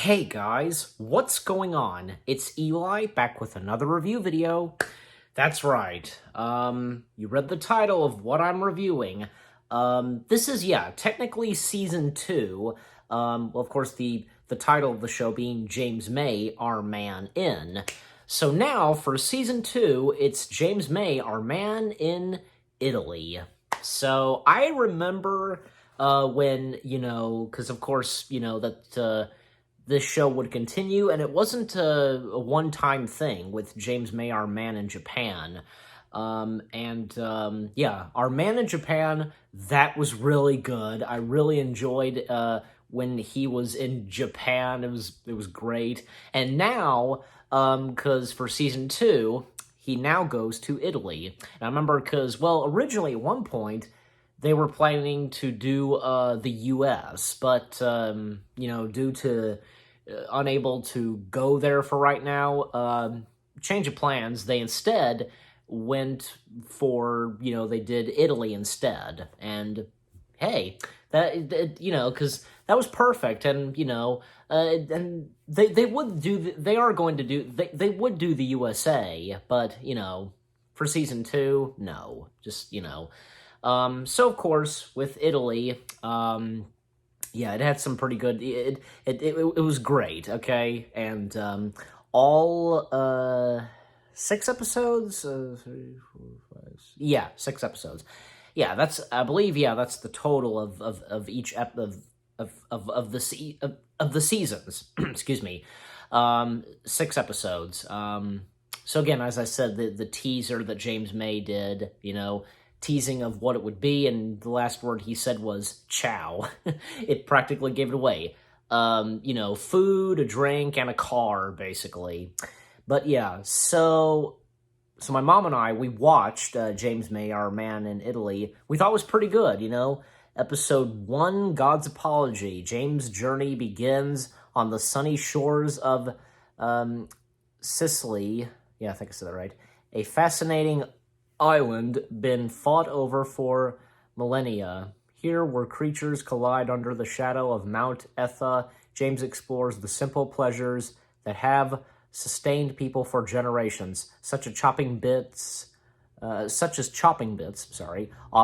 Hey guys, what's going on? It's Eli back with another review video. That's right. You read the title of what I'm reviewing. This is, technically season 2. Well, of course, the title of the show being James May, Our Man in. So now, for season 2, it's James May, Our Man in Italy. So I remember when, because of course, that this show would continue, and it wasn't a one-time thing with James May, Our Man in Japan. Our Man in Japan, that was really good. I really enjoyed when he was in Japan. It was great. And now, because for season 2, he now goes to Italy. And I remember because, originally at one point, they were planning to do the U.S., but, due to unable to go there for right now, change of plans, they instead went for, they did Italy instead. And, hey, because that was perfect, and, and they would do, they are going to do, they would do the USA, but, for season 2, no, just, so, of course, with Italy, it had some pretty good, it was great, okay, and, all, 6 episodes? 3, 4, 5, 6. Yeah, 6 episodes. Yeah, that's, I believe, that's the total of each of the seasons, excuse me, 6 episodes, so again, as I said, the teaser that James May did, teasing of what it would be, and the last word he said was ciao. It practically gave it away. Food, a drink, and a car, basically. But yeah, so my mom and I, we watched James May, Our Man in Italy. We thought it was pretty good, Episode 1, God's Apology. James' journey begins on the sunny shores of Sicily. Yeah, I think I said that right. A fascinating island been fought over for millennia. Here, where creatures collide under the shadow of Mount Etna, James explores the simple pleasures that have sustained people for generations, such as chopping bits, off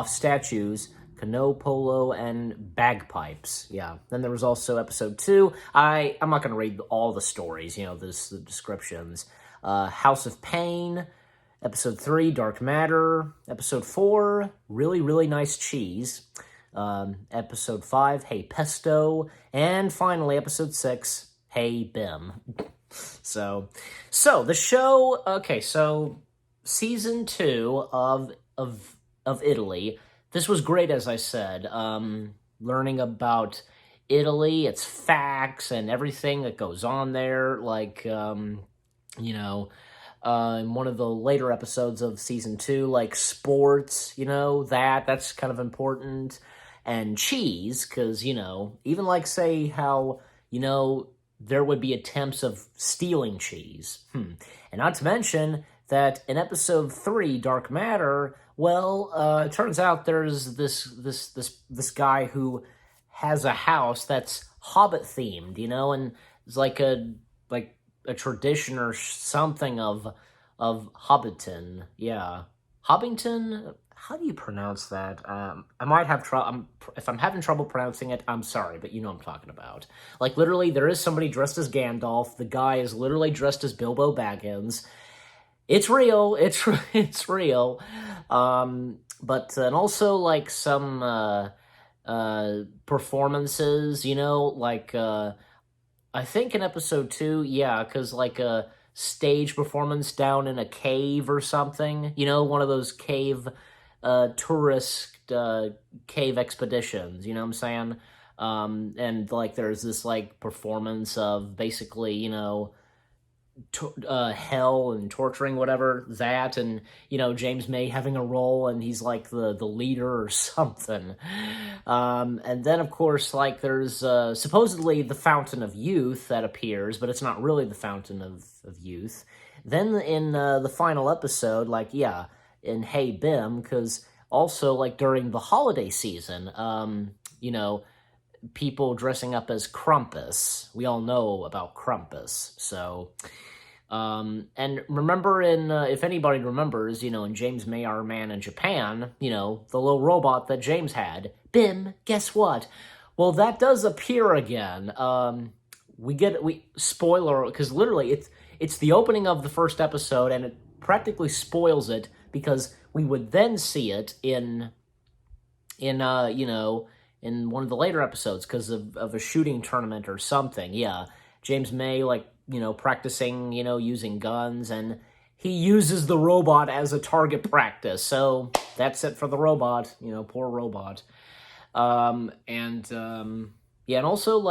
statues, canoe polo, and bagpipes. Yeah. Then there was also episode 2. I'm not going to read all the stories, the descriptions. House of Pain. Episode 3, Dark Matter. Episode 4, really, really nice cheese. Episode 5, Hey Pesto. And finally, episode 6, Hey Bim. So the show, okay, so season 2 of Italy. This was great, as I said. Learning about Italy, its facts, and everything that goes on there, like, in one of the later episodes of season 2, like sports, that's kind of important, and cheese, because, even like, say, how, there would be attempts of stealing cheese. And not to mention that in episode 3, Dark Matter, it turns out there's this guy who has a house that's Hobbit-themed, and it's like a tradition or something of Hobbiton. Yeah. Hobbington? How do you pronounce that? I might have trouble. If I'm having trouble pronouncing it, I'm sorry, but you know what I'm talking about. Like, literally, there is somebody dressed as Gandalf. The guy is literally dressed as Bilbo Baggins. It's real. It's real. And also, like, some performances, I think in episode 2, because, like, a stage performance down in a cave or something. One of those cave, tourist, cave expeditions, you know what I'm saying? And, like, there's this, like, performance of basically, hell and torturing, whatever, that, and, James May having a role, and he's, like, the leader or something. And then, of course, like, there's, supposedly the Fountain of Youth that appears, but it's not really the Fountain of Youth. Then in, the final episode, in Hey Bim, because also, like, during the holiday season, people dressing up as Krampus. We all know about Krampus. So, and remember if anybody remembers, in James May, Our Man in Japan, the little robot that James had, Bim, guess what? Well, that does appear again. Spoiler, because literally it's the opening of the first episode, and it practically spoils it, because we would then see it in one of the later episodes because of a shooting tournament or something. Yeah, James May, practicing, using guns, and he uses the robot as a target practice. So that's it for the robot, poor robot. Yeah, and also,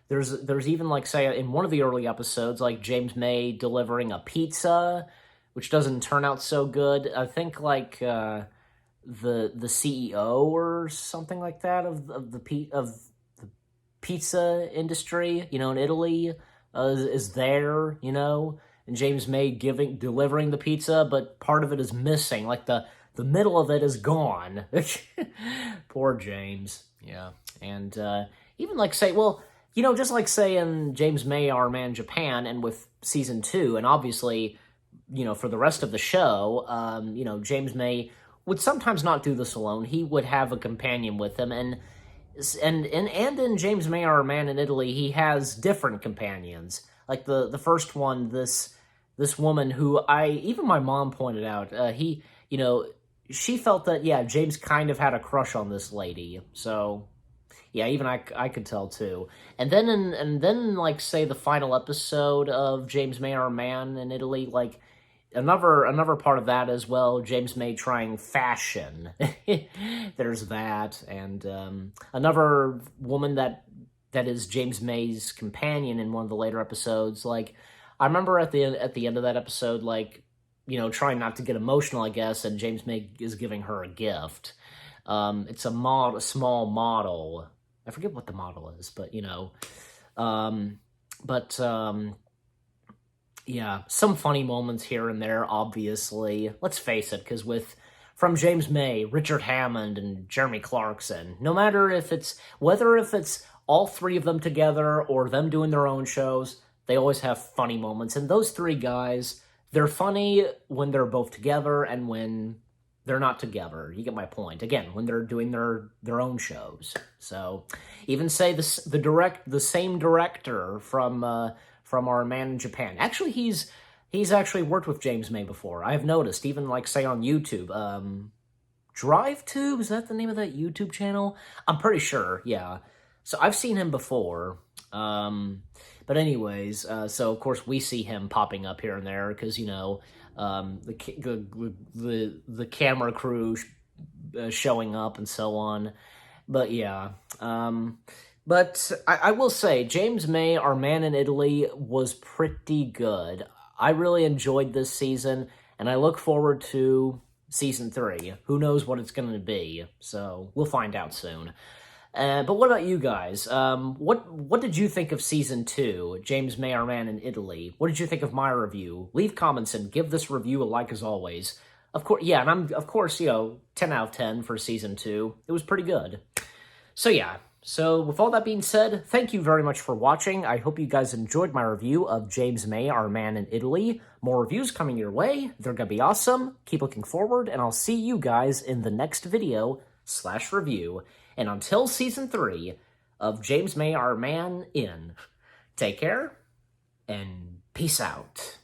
there's even, say, in one of the early episodes, James May delivering a pizza, which doesn't turn out so good. I think, the CEO or something like that of the pizza industry, in Italy, is there, and James May delivering the pizza, but part of it is missing, the middle of it is gone. Poor James. Yeah. And even just say in James May, Our Man Japan, and with season 2, and obviously, for the rest of the show, James May would sometimes not do this alone. He would have a companion with him, and in James May, Our Man in Italy, he has different companions. Like the first one, this woman who even my mom pointed out, she felt that, yeah, James kind of had a crush on this lady. So, yeah, even I could tell too. And then say the final episode of James May, Our Man in Italy, another part of that as well, James May trying fashion. There's that, and another woman that is James May's companion in one of the later episodes. I remember at the end of that episode, trying not to get emotional, I guess, and James May is giving her a gift. It's a small model. I forget what the model is, but yeah, some funny moments here and there, obviously. Let's face it, because from James May, Richard Hammond, and Jeremy Clarkson, no matter whether it's all three of them together or them doing their own shows, they always have funny moments. And those three guys, they're funny when they're both together and when they're not together. You get my point. Again, when they're doing their own shows. So, even say the same director from Our Man in Japan. Actually, he's actually worked with James May before. I've noticed, even say on YouTube. DriveTube, is that the name of that YouTube channel? I'm pretty sure, yeah. So I've seen him before. But anyways, so of course we see him popping up here and there because the camera crew showing up and so on. But yeah, but I will say James May, Our Man in Italy, was pretty good. I really enjoyed this season, and I look forward to season 3. Who knows what it's going to be? So we'll find out soon. But what about you guys? What did you think of season 2, James May, Our Man in Italy? What did you think of my review? Leave comments and give this review a like as always. Of course, yeah, and I'm 10 out of 10 for season 2. It was pretty good. So yeah. So with all that being said, thank you very much for watching. I hope you guys enjoyed my review of James May, Our Man in Italy. More reviews coming your way. They're gonna be awesome. Keep looking forward, and I'll see you guys in the next video/review. And until season 3 of James May, Our Man in, take care and peace out.